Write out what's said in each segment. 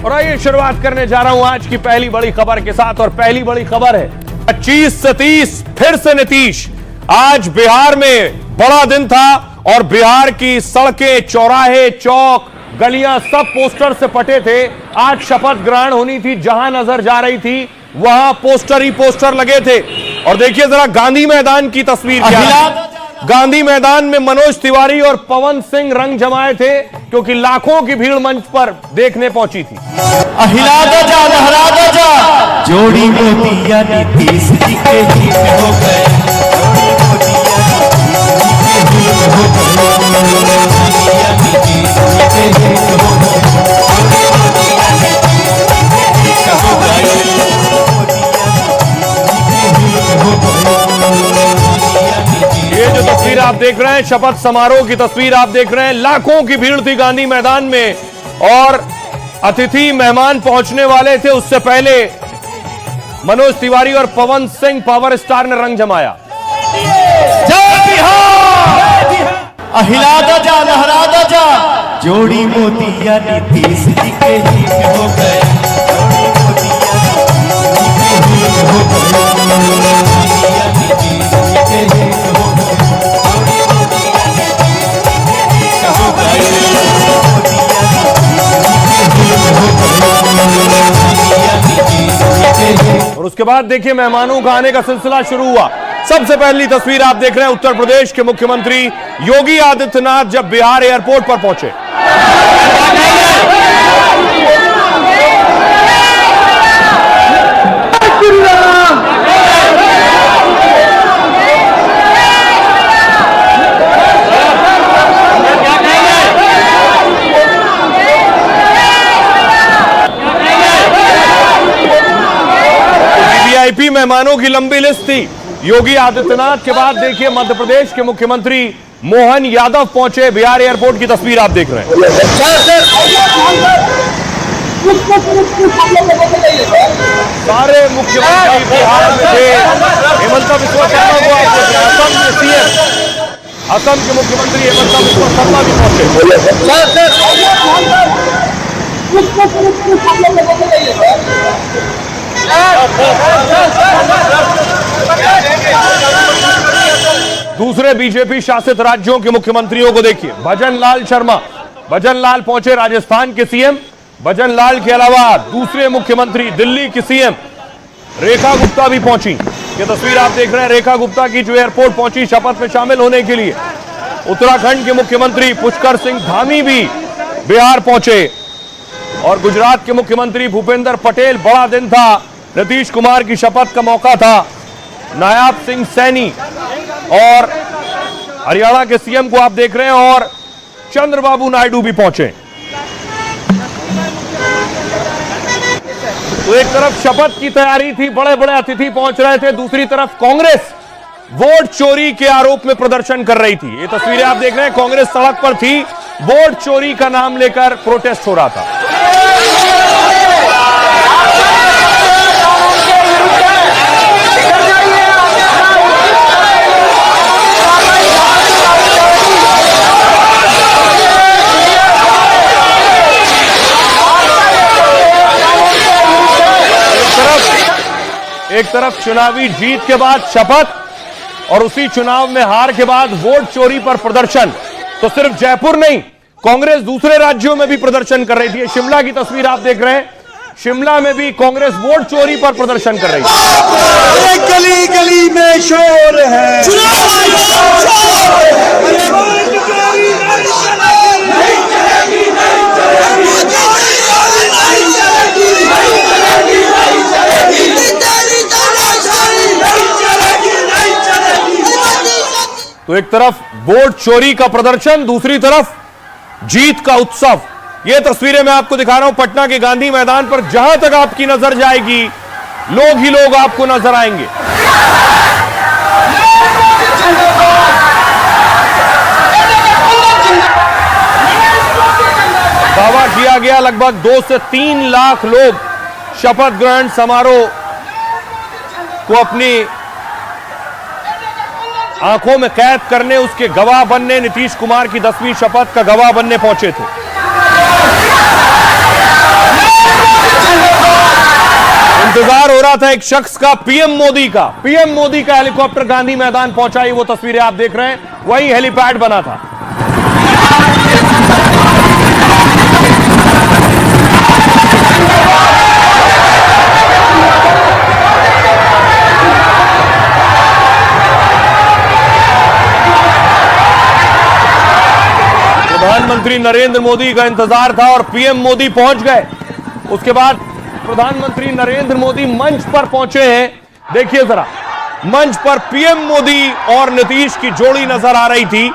और आइए शुरुआत करने जा रहा हूं आज की पहली बड़ी खबर के साथ। और पहली बड़ी खबर है 25 से 30 फिर से नीतीश। आज बिहार में बड़ा दिन था और बिहार की सड़कें, चौराहे, चौक, गलियां सब पोस्टर से पटे थे। आज शपथ ग्रहण होनी थी, जहां नजर जा रही थी वहां पोस्टर ही पोस्टर लगे थे। और देखिए जरा गांधी मैदान की तस्वीर क्या है। गांधी मैदान में मनोज तिवारी और पवन सिंह रंग जमाए थे क्योंकि लाखों की भीड़ मंच पर देखने पहुंची थी। अहिला दो जा, लहरा दो जा, जोड़ी मोतिया नीतीश जी के हित हो गए, जोड़ी मोतिया नीतीश जी के हित हो गए। ये जो तस्वीर आप देख रहे हैं, शपथ समारोह की तस्वीर आप देख रहे हैं। लाखों की भीड़ थी गांधी मैदान में और अतिथि मेहमान पहुंचने वाले थे। उससे पहले मनोज तिवारी और पवन सिंह पावर स्टार ने रंग जमाया। जय बिहार, अहिला दो जा, लहरा दो जा, जोड़ी मोतिया नीतीश जी के हित हो गए, जोड़ी मोतिया नीतीश जी के हित हो गए, नीतीश जी के हित हो गए। और उसके बाद देखिए मेहमानों का आने का सिलसिला शुरू हुआ। सबसे पहली तस्वीर आप देख रहे हैं उत्तर प्रदेश के मुख्यमंत्री योगी आदित्यनाथ जब बिहार एयरपोर्ट पर पहुंचे। वीआईपी मेहमानों की लंबी लिस्ट थी। योगी आदित्यनाथ के बाद देखिए मध्य प्रदेश के मुख्यमंत्री मोहन यादव पहुंचे बिहार एयरपोर्ट की तस्वीर आप देख रहे हैं। सारे मुख्यमंत्री बिहार में थे। हेमंत बिस्वा शर्मा को आप देख रहे हैं। असम के सीएम, असम के मुख्यमंत्री हेमंत बिस्वा शर्मा भी पहुंचे। दूसरे बीजेपी शासित राज्यों के मुख्यमंत्रियों को देखिए। भजन लाल शर्मा, भजन लाल पहुंचे राजस्थान के सीएम। भजन लाल के अलावा दूसरे मुख्यमंत्री दिल्ली की सीएम रेखा गुप्ता भी पहुंची। ये तस्वीर आप देख रहे हैं रेखा गुप्ता की, जो एयरपोर्ट पहुंची शपथ में शामिल होने के लिए। उत्तराखंड के मुख्यमंत्री पुष्कर सिंह धामी भी बिहार पहुंचे। और गुजरात के मुख्यमंत्री भूपेंद्र पटेल, बड़ा दिन था, नीतीश कुमार की शपथ का मौका था। नायब सिंह सैनी और हरियाणा के सीएम को आप देख रहे हैं। और चंद्रबाबू नायडू भी पहुंचे। तो एक तरफ शपथ की तैयारी थी, बड़े बड़े अतिथि पहुंच रहे थे, दूसरी तरफ कांग्रेस वोट चोरी के आरोप में प्रदर्शन कर रही थी। ये तस्वीरें आप देख रहे हैं, कांग्रेस सड़क पर थी, वोट चोरी का नाम लेकर प्रोटेस्ट हो रहा था। एक तरफ चुनावी जीत के बाद शपथ और उसी चुनाव में हार के बाद वोट चोरी पर प्रदर्शन। तो सिर्फ जयपुर नहीं, कांग्रेस दूसरे राज्यों में भी प्रदर्शन कर रही थी। शिमला की तस्वीर आप देख रहे हैं, शिमला में भी कांग्रेस वोट चोरी पर प्रदर्शन कर रही है। गली गली में शोर है, तो एक तरफ वोट चोरी का प्रदर्शन, दूसरी तरफ जीत का उत्सव। ये तस्वीरें मैं आपको दिखा रहा हूं पटना के गांधी मैदान पर। जहां तक आपकी नजर जाएगी लोग ही लोग आपको नजर आएंगे। दावा किया गया लगभग 2 से 3 लाख लोग शपथ ग्रहण समारोह को अपनी आंखों में कैद करने, उसके गवाह बनने, नीतीश कुमार की 10वीं शपथ का गवाह बनने पहुंचे थे। मिला था एक शख्स का, पीएम मोदी का हेलीकॉप्टर गांधी मैदान पहुंचा। वो तस्वीरें आप देख रहे हैं, वही हेलीपैड बना था। प्रधानमंत्री नरेंद्र मोदी का इंतजार था और पीएम मोदी पहुंच गए। उसके बाद प्रधानमंत्री नरेंद्र मोदी मंच पर पहुंचे हैं। देखिए जरा, मंच पर पीएम मोदी और नीतीश की जोड़ी नजर आ रही थी।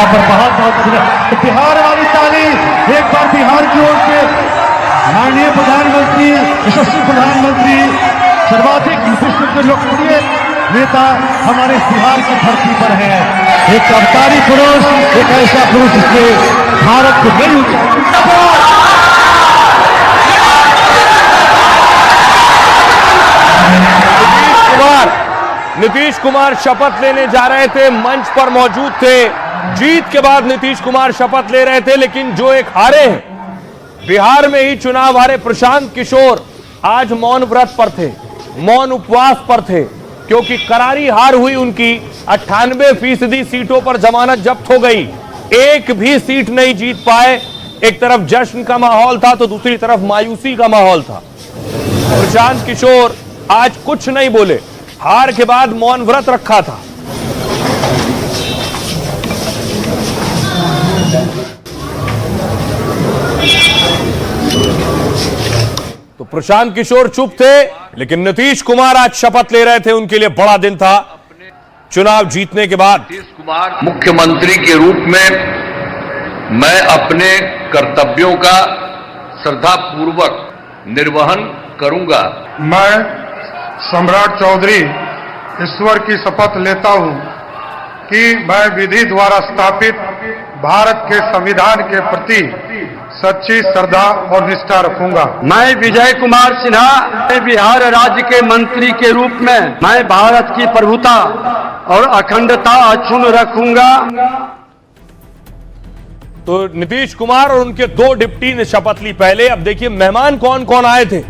पर बहुत बिहार वाली ताली एक बार बिहार की ओर से माननीय प्रधानमंत्री, यशस्वी प्रधानमंत्री, सर्वाधिक विश्व के लोकप्रिय नेता हमारे बिहार की धरती पर है। एक अवतारी पुरुष, एक ऐसा पुरुष जिसने भारत को नई नीतीश कुमार शपथ लेने जा रहे थे, मंच पर मौजूद थे। जीत के बाद नीतीश कुमार शपथ ले रहे थे, लेकिन जो एक हारे हैं, बिहार में ही चुनाव हारे प्रशांत किशोर आज मौन व्रत पर थे, मौन उपवास पर थे, क्योंकि करारी हार हुई उनकी। 98% सीटों पर जमानत जब्त हो गई, एक भी सीट नहीं जीत पाए। एक तरफ जश्न का माहौल था तो दूसरी तरफ मायूसी का माहौल था। प्रशांत किशोर आज कुछ नहीं बोले, हार के बाद मौन व्रत रखा था। तो प्रशांत किशोर चुप थे, लेकिन नीतीश कुमार आज शपथ ले रहे थे। उनके लिए बड़ा दिन था चुनाव जीतने के बाद। नीतीश कुमार मुख्यमंत्री के रूप में मैं अपने कर्तव्यों का श्रद्धापूर्वक निर्वहन करूंगा। मैं सम्राट चौधरी ईश्वर की शपथ लेता हूं कि मैं विधि द्वारा स्थापित भारत के संविधान के प्रति सच्ची श्रद्धा और निष्ठा रखूंगा। मैं विजय कुमार सिन्हा बिहार राज्य के मंत्री के रूप में मैं भारत की प्रभुता और अखंडता अक्षुण्ण रखूंगा। तो नीतीश कुमार और उनके दो डिप्टी ने शपथ ली पहले। अब देखिए मेहमान कौन कौन आए थे,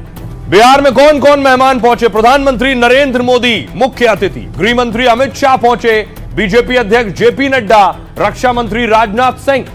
बिहार में कौन कौन मेहमान पहुंचे। प्रधानमंत्री नरेंद्र मोदी मुख्य अतिथि, गृह मंत्री अमित शाह पहुंचे, बीजेपी अध्यक्ष जेपी नड्डा, रक्षा मंत्री राजनाथ सिंह,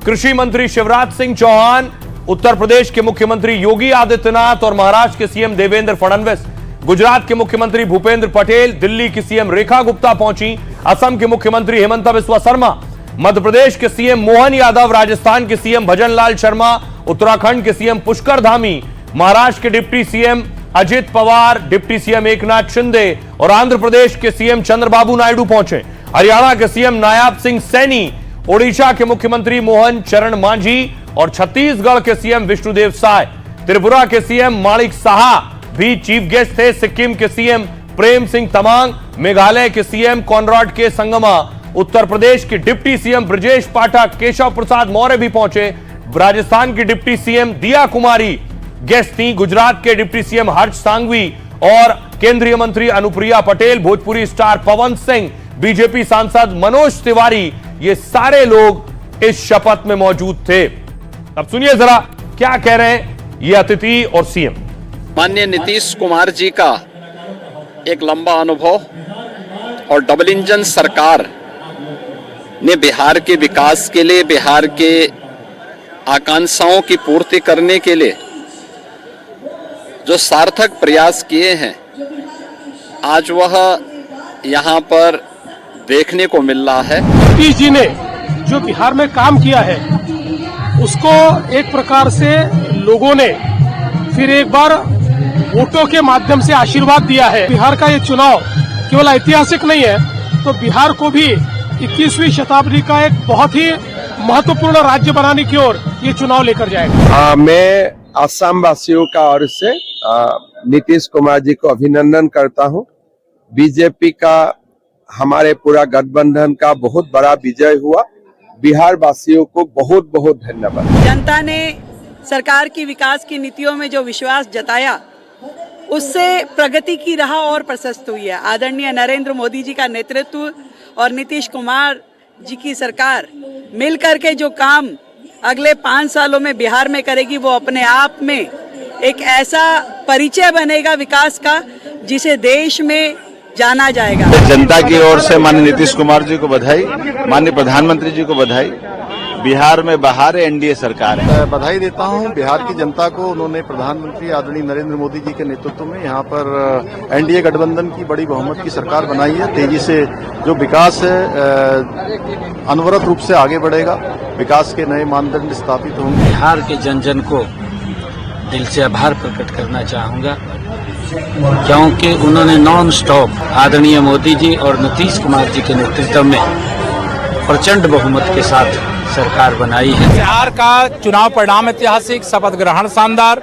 कृषि मंत्री शिवराज सिंह चौहान, उत्तर प्रदेश के मुख्यमंत्री योगी आदित्यनाथ और महाराष्ट्र के सीएम देवेंद्र फडणवीस, गुजरात के मुख्यमंत्री भूपेंद्र पटेल, दिल्ली की सीएम रेखा गुप्ता पहुंची, असम के मुख्यमंत्री हेमंत बिस्वा शर्मा, मध्य प्रदेश के सीएम मोहन यादव, राजस्थान के सीएम भजन लाल शर्मा, उत्तराखंड के सीएम पुष्कर धामी, महाराष्ट्र के deputy CM Ajit Pawar, deputy CM Eknath Shinde और आंध्र प्रदेश के सीएम चंद्रबाबू नायडू पहुंचे। हरियाणा के सीएम नायाब सिंह सैनी, ओडिशा के मुख्यमंत्री मोहन चरण मांझी और छत्तीसगढ़ के सीएम विष्णुदेव साय, त्रिपुरा के सीएम माणिक साहा भी चीफ गेस्ट थे। सिक्किम के सीएम प्रेम सिंह तमांग, मेघालय के सीएम कॉनराड के संगमा, उत्तर प्रदेश के डिप्टी सीएम ब्रजेश पाठक, केशव प्रसाद मौर्य भी पहुंचे। राजस्थान की डिप्टी सीएम दिया कुमारी गेस्ट थी, गुजरात के डिप्टी सीएम हर्ष सांघवी और केंद्रीय मंत्री अनुप्रिया पटेल, भोजपुरी स्टार पवन सिंह, बीजेपी सांसद मनोज तिवारी, ये सारे लोग इस शपथ में मौजूद थे। अब सुनिए जरा क्या कह रहे हैं ये अतिथि और सीएम। माननीय नीतीश कुमार जी का एक लंबा अनुभव और डबल इंजन सरकार ने बिहार के विकास के लिए, बिहार के आकांक्षाओं की पूर्ति करने के लिए जो सार्थक प्रयास किए हैं, आज वह यहाँ पर देखने को मिल रहा है। नीतीश जी ने जो बिहार में काम किया है उसको एक प्रकार से लोगों ने फिर एक बार वोटों के माध्यम से आशीर्वाद दिया है। बिहार का ये चुनाव केवल ऐतिहासिक नहीं है, तो बिहार को भी 21वीं शताब्दी का एक बहुत ही महत्वपूर्ण राज्य बनाने की ओर ये चुनाव लेकर जाएगा। मैं असम वासियों का ओर से नीतीश कुमार जी को अभिनंदन करता हूं। बीजेपी का हमारे पूरा गठबंधन का बहुत बड़ा विजय हुआ। बिहार वासियों को बहुत बहुत धन्यवाद। जनता ने सरकार की विकास की नीतियों में जो विश्वास जताया, उससे प्रगति की राह और प्रशस्त हुई है। आदरणीय नरेंद्र मोदी जी का नेतृत्व और नीतीश कुमार जी की सरकार मिलकर के जो काम अगले 5 सालों में बिहार में करेगी, वो अपने आप में एक ऐसा परिचय बनेगा विकास का जिसे देश में जाना जाएगा। जनता की ओर से माननीय नीतीश कुमार जी को बधाई, माननीय प्रधानमंत्री जी को बधाई। बिहार में बहार एनडीए सरकार है। बधाई देता हूं बिहार की जनता को। उन्होंने प्रधानमंत्री आदरणीय नरेंद्र मोदी जी के नेतृत्व में यहां पर एनडीए गठबंधन की बड़ी बहुमत की सरकार बनाई है। तेजी से जो विकास है अनवरत रूप से आगे बढ़ेगा, विकास के नए मानदंड स्थापित होंगे। बिहार के जन जन को दिल से आभार प्रकट करना चाहूंगा, क्योंकि उन्होंने नॉन स्टॉप आदरणीय मोदी जी और नीतीश कुमार जी के नेतृत्व में प्रचंड बहुमत के साथ सरकार बनाई है। बिहार का चुनाव परिणाम ऐतिहासिक, शपथ ग्रहण शानदार।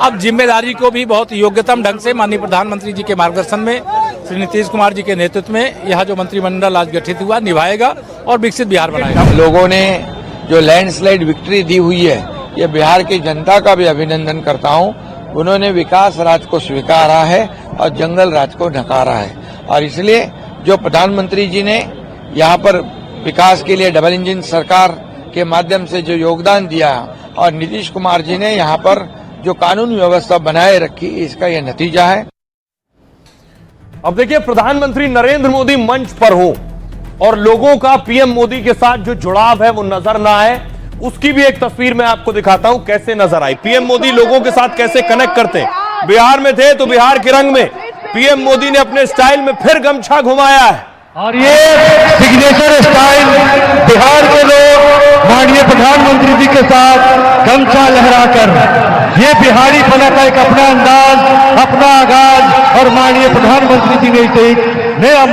अब जिम्मेदारी को भी बहुत योग्यतम ढंग से माननीय प्रधानमंत्री जी के मार्गदर्शन में, श्री नीतीश कुमार जी के नेतृत्व में यह जो मंत्रिमंडल आज गठित हुआ निभाएगा और विकसित बिहार बनाएगा। लोगों ने जो लैंडस्लाइड विक्ट्री दी हुई है, ये बिहार की जनता का भी अभिनंदन करता हूँ। उन्होंने विकास राज को स्वीकारा है और जंगल राज को नकारा है, और इसलिए जो प्रधानमंत्री जी ने यहाँ पर विकास के लिए डबल इंजन सरकार के माध्यम से जो योगदान दिया और नीतीश कुमार जी ने यहाँ पर जो कानून व्यवस्था बनाए रखी, इसका यह नतीजा है। अब देखिए, प्रधानमंत्री नरेंद्र मोदी मंच पर हो और लोगों का पीएम मोदी के साथ जो जुड़ाव है वो नजर ना आए, उसकी भी एक तस्वीर मैं आपको दिखाता हूं कैसे नजर आई। पीएम मोदी लोगों के साथ कैसे कनेक्ट करते हैं। बिहार में थे तो बिहार के रंग में पीएम मोदी ने अपने स्टाइल में फिर गमछा घुमाया है, और ये सिग्नेचर स्टाइल बिहार के लोग माननीय प्रधानमंत्री जी के साथ गमछा लहराकर, ये बिहारी पना का एक अपना अंदाज, अपना आगाज, और माननीय प्रधानमंत्री जी ने इसे एक नया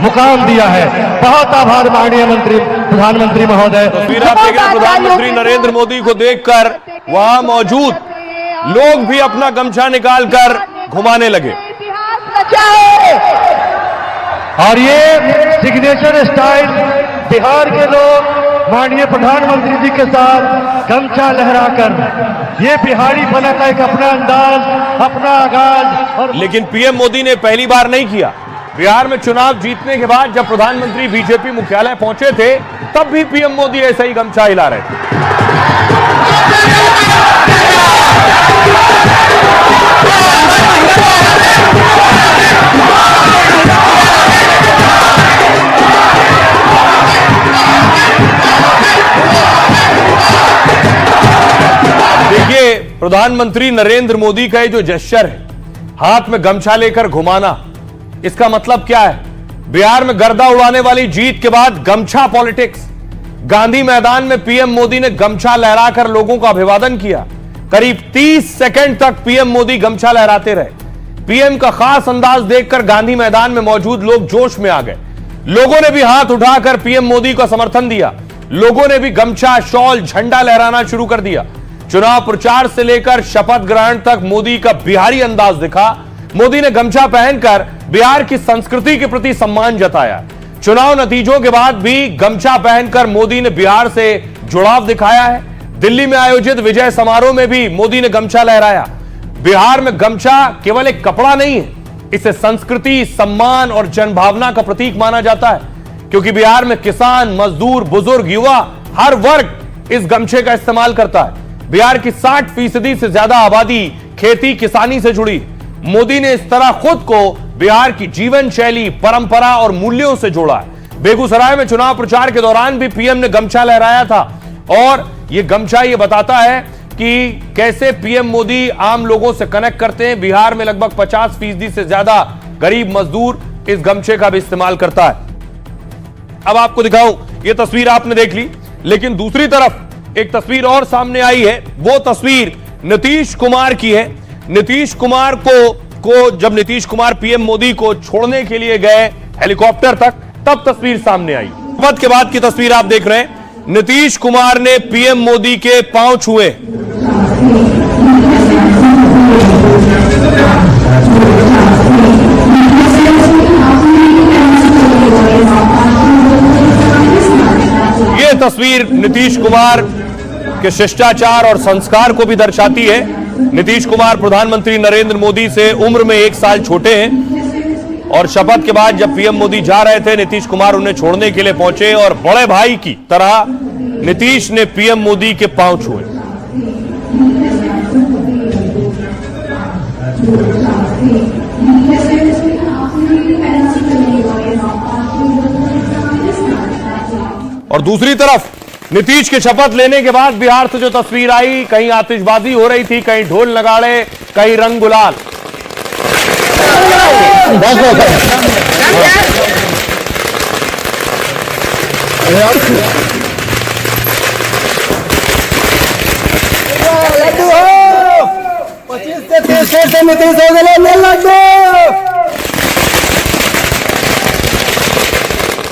मुकाम दिया है। बहुत आभार माननीय प्रधानमंत्री महोदय। तस्वीर आप देख रहे हैं, प्रधानमंत्री नरेंद्र मोदी को देखकर वहां मौजूद लोग भी अपना गमछा निकालकर घुमाने लगे। और ये सिग्नेचर स्टाइल बिहार के लोग माननीय प्रधानमंत्री जी के साथ गमछा लहराकर, ये बिहारी पना का एक अपना अंदाज, अपना आगाज। और लेकिन पीएम मोदी ने पहली बार नहीं किया। बिहार में चुनाव जीतने के बाद जब प्रधानमंत्री बीजेपी मुख्यालय पहुंचे थे, तब भी पीएम मोदी ऐसा ही गमछा हिला रहे थे। देखिए, प्रधानमंत्री नरेंद्र मोदी का ये जो जेस्चर है, हाथ में गमछा लेकर घुमाना, इसका मतलब क्या है? बिहार में गर्दा उड़ाने वाली जीत के बाद गमछा पॉलिटिक्स। गांधी मैदान में पीएम मोदी ने गमछा लहराकर लोगों का अभिवादन किया। करीब 30 सेकंड तक पीएम मोदी गमछा लहराते रहे। पीएम का खास अंदाज देखकर गांधी मैदान में मौजूद लोग जोश में आ गए। लोगों ने भी हाथ उठाकर पीएम मोदी का समर्थन दिया। लोगों ने भी गमछा, शॉल, झंडा लहराना शुरू कर दिया। चुनाव प्रचार से लेकर शपथ ग्रहण तक मोदी का बिहारी अंदाज दिखा। मोदी ने गमछा पहनकर बिहार की संस्कृति के प्रति सम्मान जताया। चुनाव नतीजों के बाद भी गमछा पहनकर मोदी ने बिहार से जुड़ाव दिखाया है। दिल्ली में आयोजित विजय समारोह में भी मोदी ने गमछा लहराया। बिहार में गमछा केवल एक कपड़ा नहीं है, इसे संस्कृति, सम्मान और जनभावना का प्रतीक माना जाता है, क्योंकि बिहार में किसान, मजदूर, बुजुर्ग, युवा, हर वर्ग इस गमछे का इस्तेमाल करता है। बिहार की 60% से ज्यादा आबादी खेती किसानी से जुड़ी। मोदी ने इस तरह खुद को बिहार की जीवन शैली, परंपरा और मूल्यों से जोड़ा है। बेगूसराय में चुनाव प्रचार के दौरान भी पीएम ने गमछा लहराया था, और यह गमछा ये बताता है कि कैसे पीएम मोदी आम लोगों से कनेक्ट करते हैं। बिहार में लगभग 50% से ज्यादा गरीब मजदूर इस गमछे का भी इस्तेमाल करता है। अब आपको दिखाऊं, यह तस्वीर आपने देख ली, लेकिन दूसरी तरफ एक तस्वीर और सामने आई है। वो तस्वीर नीतीश कुमार की है। नीतीश कुमार को जब नीतीश कुमार पीएम मोदी को छोड़ने के लिए गए हेलीकॉप्टर तक, तब तस्वीर सामने आई। शपथ के बाद की तस्वीर आप देख रहे हैं। नीतीश कुमार ने पीएम मोदी के पांव छुए। ये तस्वीर नीतीश कुमार के शिष्टाचार और संस्कार को भी दर्शाती है। नीतीश कुमार प्रधानमंत्री नरेंद्र मोदी से उम्र में 1 साल छोटे हैं और शपथ के बाद जब पीएम मोदी जा रहे थे, नीतीश कुमार उन्हें छोड़ने के लिए पहुंचे और बड़े भाई की तरह नीतीश ने पीएम मोदी के पांव छुए। और दूसरी तरफ नीतीश के शपथ लेने के बाद बिहार से जो तस्वीर आई, कहीं आतिशबाजी हो रही थी, कहीं ढोल नगाड़े, कहीं रंग गुलाल।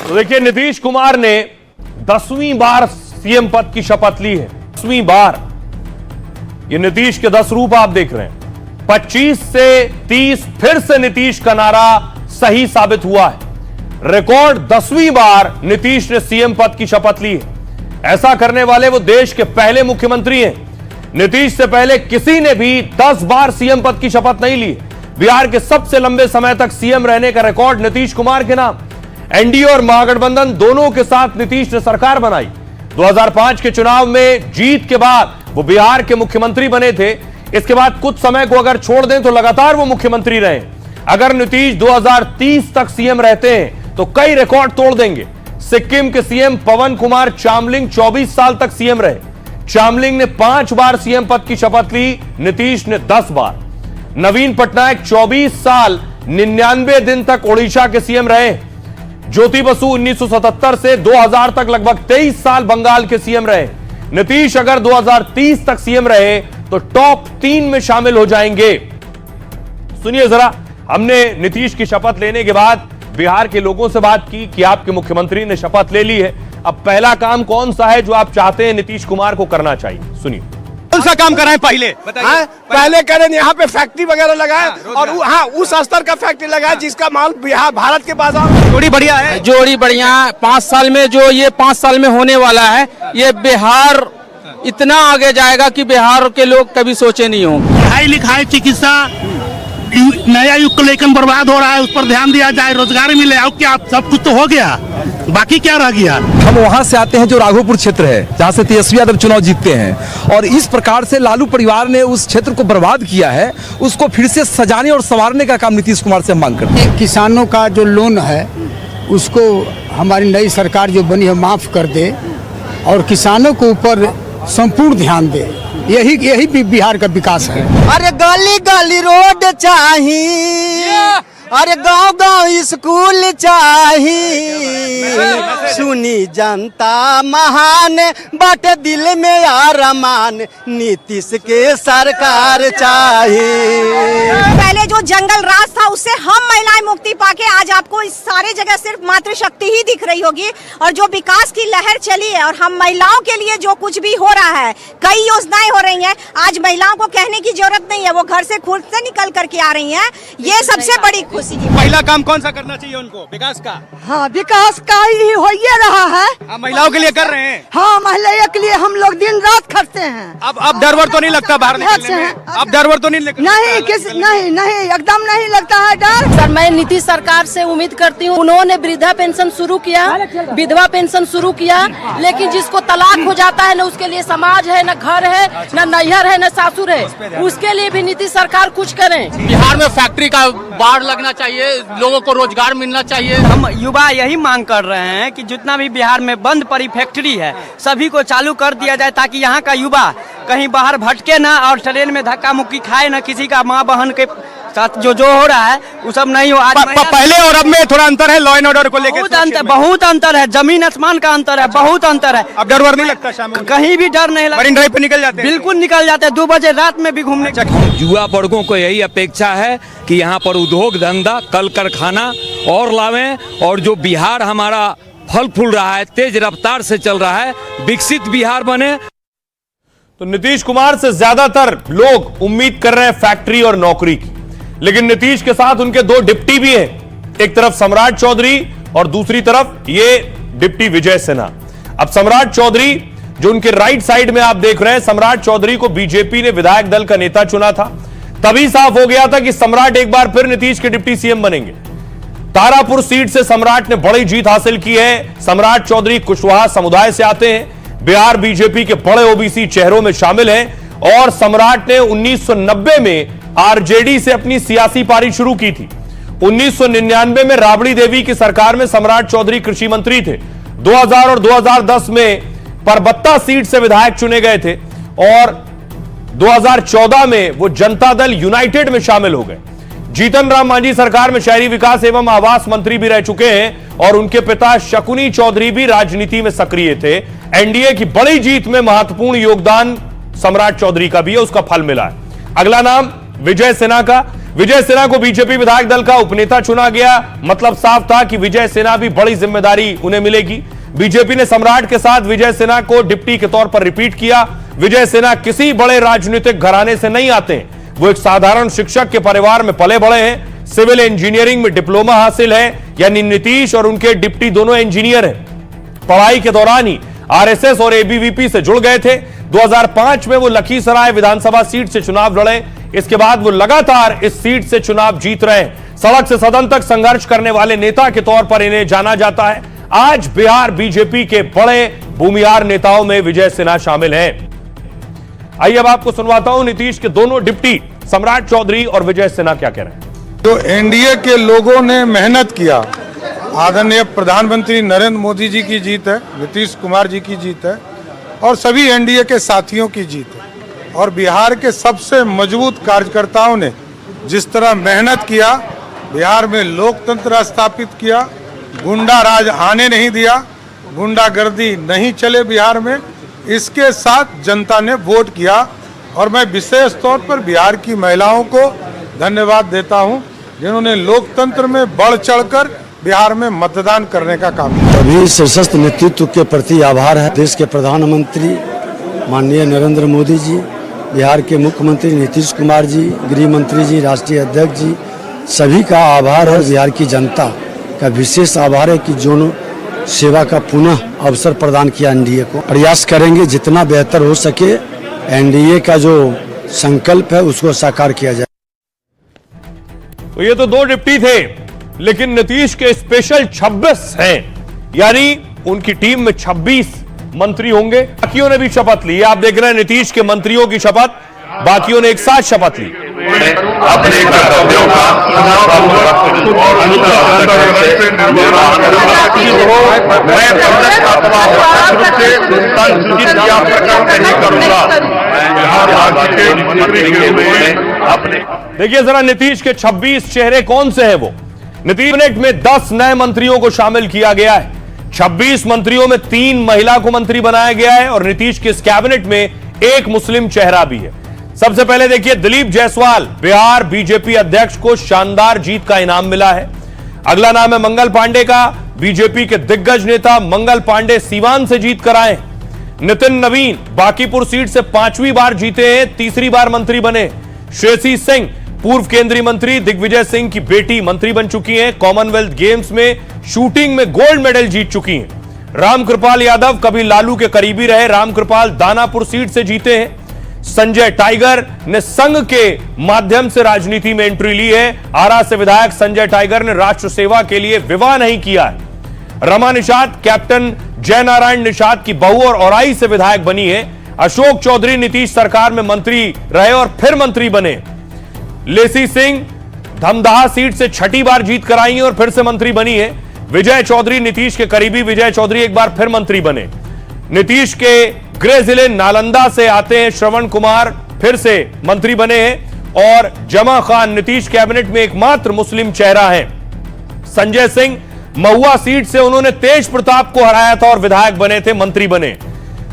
तो देखिए, नीतीश कुमार ने 10वीं बार सीएम पद की शपथ ली है। 10वीं बार। ये नीतीश के 10 रूप आप देख रहे हैं। 25 से 30 फिर से नीतीश का नारा सही साबित हुआ है। रिकॉर्ड 10वीं बार नीतीश ने सीएम पद की शपथ ली है। ऐसा करने वाले वो देश के पहले मुख्यमंत्री हैं। नीतीश से पहले किसी ने भी 10 बार सीएम पद की शपथ नहीं ली। बिहार के सबसे लंबे समय तक सीएम रहने का रिकॉर्ड नीतीश कुमार के नाम। एनडीए और महागठबंधन दोनों के साथ नीतीश ने सरकार बनाई। 2005 के चुनाव में जीत के बाद वो बिहार के मुख्यमंत्री बने थे। इसके बाद कुछ समय को अगर छोड़ दें तो लगातार वो मुख्यमंत्री रहे। अगर नीतीश 2030 तक सीएम रहते हैं तो कई रिकॉर्ड तोड़ देंगे। सिक्किम के सीएम पवन कुमार चामलिंग 24 साल तक सीएम रहे। चामलिंग ने 5 बार सीएम पद की शपथ ली, नीतीश ने 10 बार। नवीन पटनायक 24 साल 99 दिन तक ओडिशा के सीएम रहे। ज्योति बसु 1977 से 2000 तक लगभग 23 साल बंगाल के सीएम रहे। नीतीश अगर 2030 तक सीएम रहे तो टॉप 3 में शामिल हो जाएंगे। सुनिए जरा, हमने नीतीश की शपथ लेने के बाद बिहार के लोगों से बात की कि आपके मुख्यमंत्री ने शपथ ले ली है, अब पहला काम कौन सा है जो आप चाहते हैं नीतीश कुमार को करना चाहिए? सुनिए। कौन सा काम कराएं पहले? पहले कह रहे हैं यहाँ पे फैक्ट्री वगैरह लगाए और उस स्तर का फैक्ट्री लगाए जिसका माल बिहार भारत के बाजार जोड़ी बढ़िया है। जोड़ी बढ़िया 5 साल में जो ये 5 साल में होने वाला है, ये बिहार इतना आगे जाएगा कि बिहार के लोग कभी सोचे नहीं होंगे। पढ़ाई लिखाई चिकित्सा नया युग को लेकर बर्बाद हो रहा है, उस पर ध्यान दिया जाए, रोजगार मिले। और क्या सब कुछ तो हो गया, बाकी क्या रह गया? हम वहां से आते हैं जो राघोपुर क्षेत्र है, जहां से तेजस्वी यादव चुनाव जीतते हैं और इस प्रकार से लालू परिवार ने उस क्षेत्र को बर्बाद किया है, उसको फिर से सजाने और संवारने का काम नीतीश कुमार से मांग करते हैं। किसानों का जो लोन है उसको हमारी नई सरकार जो बनी है माफ कर दे और किसानों के ऊपर संपूर्ण ध्यान दे। यही बिहार का विकास है। अरे गली गली रोड चाहिए, अरे गांव गांव स्कूल चाहिए। सुनी जनता महान बट दिल में अरमान, नीतीश के सरकार चाहिए। पहले जो जंगल राज था उससे हम महिलाएं मुक्ति पाके आज आपको इस सारे जगह सिर्फ मातृशक्ति ही दिख रही होगी। और जो विकास की लहर चली है और हम महिलाओं के लिए जो कुछ भी हो रहा है, कई योजनाएं हो रही हैं, आज महिलाओं को कहने की जरूरत नहीं है, वो घर से खुद से निकल करके आ रही हैं। ये सबसे बड़ी खुशी की। पहला काम कौन सा करना चाहिए उनको? विकास का। हाँ, विकास का ही हो रहा है। महिलाओं के लिए कर रहे हैं। हाँ, महिलाओं के लिए हम लोग दिन रात खटते हैं। अब डर वर तो नहीं लगता बाहर निकलने में? अब डर वर तो नहीं लगता? नहीं, एकदम नहीं लगता है डर। सर, मैं नीतीश सरकार से उम्मीद करती हूँ। उन्होंने वृद्धा पेंशन शुरू किया, विधवा पेंशन शुरू किया, लेकिन जिसको तलाक हो जाता है न उसके लिए समाज है, न घर है, न नैहर है, न सासुर है, उसके लिए भी नीतीश सरकार कुछ करें। बिहार में फैक्ट्री का बाढ़ लगना चाहिए, लोगों को रोजगार मिलना चाहिए। हम युवा यही मांग कर रहे हैं कि जितना भी बिहार में बंद पड़ी फैक्ट्री है सभी को चालू कर दिया जाए, ताकि यहाँ का युवा कहीं बाहर भटके ना और ट्रेन में धक्का मुक्की खाए ना, किसी का माँ बहन के साथ जो हो रहा है वो सब नहीं हो। आज पहले और अब में थोड़ा अंतर है, लॉ एंड ऑर्डर को लेकर बहुत अंतर है, जमीन आसमान का अंतर है, बहुत अंतर है। अब डर वर नहीं लगता? शाम कहीं भी डर नहीं लगता। मरीन ड्राइव पे निकल जाते हैं? बिल्कुल निकल जाते हैं, 2 बजे रात में भी घूमने। युवा वर्गों को यही अपेक्षा है कि यहाँ पर उद्योग धंधा कल कारखाना और लावें और जो बिहार हमारा फल फूल रहा है, तेज रफ्तार से चल रहा है, विकसित बिहार बने। तो नीतीश कुमार से ज्यादातर लोग उम्मीद कर रहे हैं फैक्ट्री और नौकरी की, लेकिन नीतीश के साथ उनके 2 डिप्टी भी हैं। एक तरफ सम्राट चौधरी और दूसरी तरफ ये डिप्टी विजय सिन्हा। अब सम्राट चौधरी जो उनके राइट साइड में आप देख रहे हैं, सम्राट चौधरी को बीजेपी ने विधायक दल का नेता चुना था। तभी साफ हो गया था कि सम्राट एक बार फिर नीतीश के डिप्टी सीएम बनेंगे। तारापुर सीट से सम्राट ने बड़ी जीत हासिल की है। सम्राट चौधरी कुशवाहा समुदाय से आते हैं, बिहार बीजेपी के बड़े ओबीसी चेहरों में शामिल हैं और सम्राट ने 1990 में आरजेडी से अपनी सियासी पारी शुरू की थी। 1999 में राबड़ी देवी की सरकार में सम्राट चौधरी कृषि मंत्री थे। 2000 और 2010 में परबत्ता सीट से विधायक चुने गए थे और 2014 में वो जनता दल यूनाइटेड में शामिल हो गए। जीतन राम मांझी सरकार में शहरी विकास एवं आवास मंत्री भी रह चुके हैं और उनके पिता शकुनी चौधरी भी राजनीति में सक्रिय थे। एनडीए की बड़ी जीत में महत्वपूर्ण योगदान सम्राट चौधरी का भी है, उसका फल मिला है। अगला नाम विजय सिन्हा का। विजय सिन्हा को बीजेपी विधायक दल का उपनेता चुना गया। मतलब साफ था कि विजय सिन्हा भी बड़ी जिम्मेदारी उन्हें मिलेगी। बीजेपी ने सम्राट के साथ विजय सिन्हा को डिप्टी के तौर पर रिपीट किया। विजय सिन्हा किसी बड़े राजनीतिक घराने से नहीं आते हैं, वो एक साधारण शिक्षक के परिवार में पले बड़े हैं। सिविल इंजीनियरिंग में डिप्लोमा हासिल है, यानी नीतीश और उनके डिप्टी दोनों इंजीनियर हैं। पढ़ाई के दौरान ही आरएसएस और एबीवीपी से जुड़ गए थे। 2005 में वो लखीसराय विधानसभा सीट से चुनाव लड़े। इसके बाद वो लगातार इस सीट से चुनाव जीत रहे हैं। सड़क से सदन तक संघर्ष करने वाले नेता के तौर पर इन्हें जाना जाता है। आज बिहार बीजेपी के बड़े भूमिहार नेताओं में विजय सिन्हा शामिल हैं। आइए अब आपको सुनवाता हूं नीतीश के दोनों डिप्टी सम्राट चौधरी और विजय सिन्हा क्या कह रहे हैं। जो एनडीए के लोगों ने मेहनत किया, आदरणीय प्रधानमंत्री नरेंद्र मोदी जी की जीत है, नीतीश कुमार जी की जीत है और सभी एनडीए के साथियों की जीत है। और बिहार के सबसे मजबूत कार्यकर्ताओं ने जिस तरह मेहनत किया, बिहार में लोकतंत्र स्थापित किया, गुंडा राज आने नहीं दिया, गुंडागर्दी नहीं चले बिहार में, इसके साथ जनता ने वोट किया। और मैं विशेष तौर पर बिहार की महिलाओं को धन्यवाद देता हूं, जिन्होंने लोकतंत्र में बढ़ चढ़कर बिहार में मतदान करने का काम किया। सभी सशक्त नेतृत्व के प्रति आभार है। देश के प्रधानमंत्री माननीय नरेंद्र मोदी जी, बिहार के मुख्यमंत्री नीतीश कुमार जी, गृह मंत्री जी, राष्ट्रीय अध्यक्ष जी, सभी का आभार है। बिहार की जनता का विशेष आभार है कि जो सेवा का पुनः अवसर प्रदान किया एनडीए को। प्रयास करेंगे जितना बेहतर हो सके एनडीए का जो संकल्प है उसको साकार किया जाए। तो ये तो दो डिप्टी थे, लेकिन नीतीश के स्पेशल 26 हैं, यानी उनकी टीम में 26 मंत्री होंगे। बाकियों ने भी शपथ ली। आप देख रहे हैं नीतीश के मंत्रियों की शपथ, बाकियों ने एक साथ शपथ ली। अपने कर्तव्यों का देखिए जरा नीतीश के 26 चेहरे कौन से हैं वो। नीतीश कैबिनेट में 10 नए मंत्रियों को शामिल किया गया है। 26 मंत्रियों में 3 महिला को मंत्री बनाया गया है और नीतीश के इस कैबिनेट में एक मुस्लिम चेहरा भी है। सबसे पहले देखिए दिलीप जायसवाल, बिहार बीजेपी अध्यक्ष को शानदार जीत का इनाम मिला है। अगला नाम है मंगल पांडे का। बीजेपी के दिग्गज नेता मंगल पांडे सीवान से जीत कर आए। नितिन नवीन बांकीपुर सीट से 5वीं बार जीते हैं, 3री बार मंत्री बने। श्रेयसी सिंह पूर्व केंद्रीय मंत्री दिग्विजय सिंह की बेटी मंत्री बन चुकी हैं। कॉमनवेल्थ गेम्स में शूटिंग में गोल्ड मेडल जीत चुकी हैं। रामकृपाल यादव कभी लालू के करीबी रहे, रामकृपाल दानापुर सीट से जीते हैं। संजय टाइगर ने संघ के माध्यम से राजनीति में एंट्री ली है। आरा से विधायक संजय टाइगर ने राष्ट्र सेवा के लिए विवाह नहीं किया है। रमा निषाद कैप्टन जयनारायण निषाद की बहू और औराई से विधायक बनी है। अशोक चौधरी नीतीश सरकार में मंत्री रहे और फिर मंत्री बने। लेसी सिंह धमदाहा सीट से 6ठी बार जीत कर आई और फिर से मंत्री बनी है। विजय चौधरी नीतीश के करीबी विजय चौधरी एक बार फिर मंत्री बने। नीतीश के गृह जिले नालंदा से आते हैं श्रवण कुमार, फिर से मंत्री बने हैं। और जमा खान नीतीश कैबिनेट में एकमात्र मुस्लिम चेहरा है। संजय सिंह महुआ सीट से उन्होंने तेज प्रताप को हराया था और विधायक बने थे, मंत्री बने।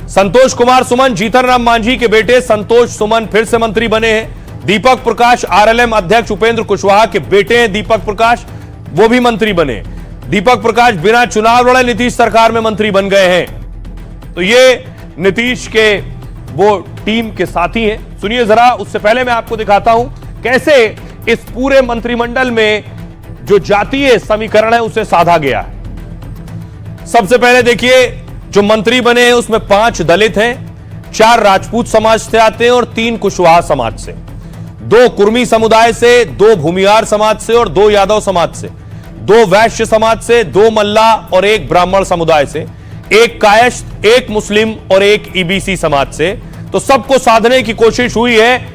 संतोष कुमार सुमन जीतन राम मांझी के बेटे संतोष सुमन फिर से मंत्री बने हैं। दीपक प्रकाश आरएलएम अध्यक्ष उपेंद्र कुशवाहा के बेटे हैं दीपक प्रकाश, वो भी मंत्री बने। दीपक प्रकाश बिना चुनाव लड़े नीतीश सरकार में मंत्री बन गए हैं। तो ये नीतीश के वो टीम के साथी हैं। सुनिए जरा, उससे पहले मैं आपको दिखाता हूं कैसे इस पूरे मंत्रिमंडल में जो जातीय समीकरण है उसे साधा गया है। सबसे पहले देखिए जो मंत्री बने हैं उसमें 5 दलित हैं, 4 राजपूत समाज से आते हैं और 3 कुशवाहा समाज से, 2 कुर्मी समुदाय से, 2 भूमिहार समाज से और 2 यादव समाज से, 2 वैश्य समाज से, 2 मल्ला और 1 ब्राह्मण समुदाय से, 1 कायस्थ, 1 मुस्लिम और 1 ईबीसी समाज से। तो सबको साधने की कोशिश हुई है